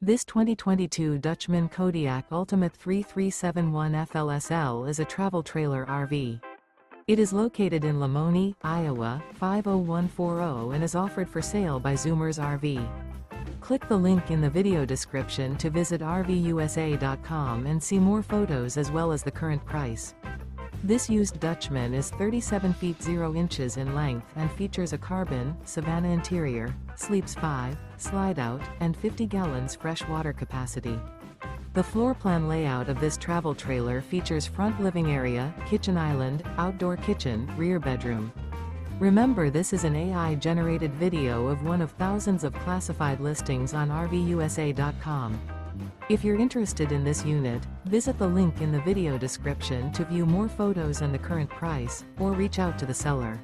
This 2022 Dutchmen Kodiak Ultimate 3371 FLSL is a travel trailer RV. It is located in Lamoni, Iowa, 50140 and is offered for sale by Zoomers RV. Click the link in the video description to visit RVUSA.com and see more photos as well as the current price. This used Dutchman is 37 feet 0 inches in length and features a carbon, Savannah interior, sleeps 5, slide-out, and 50 gallons fresh water capacity. The floor plan layout of this travel trailer features front living area, kitchen island, outdoor kitchen, rear bedroom. Remember, this is an AI-generated video of one of thousands of classified listings on RVUSA.com. If you're interested in this unit, visit the link in the video description to view more photos and the current price, or reach out to the seller.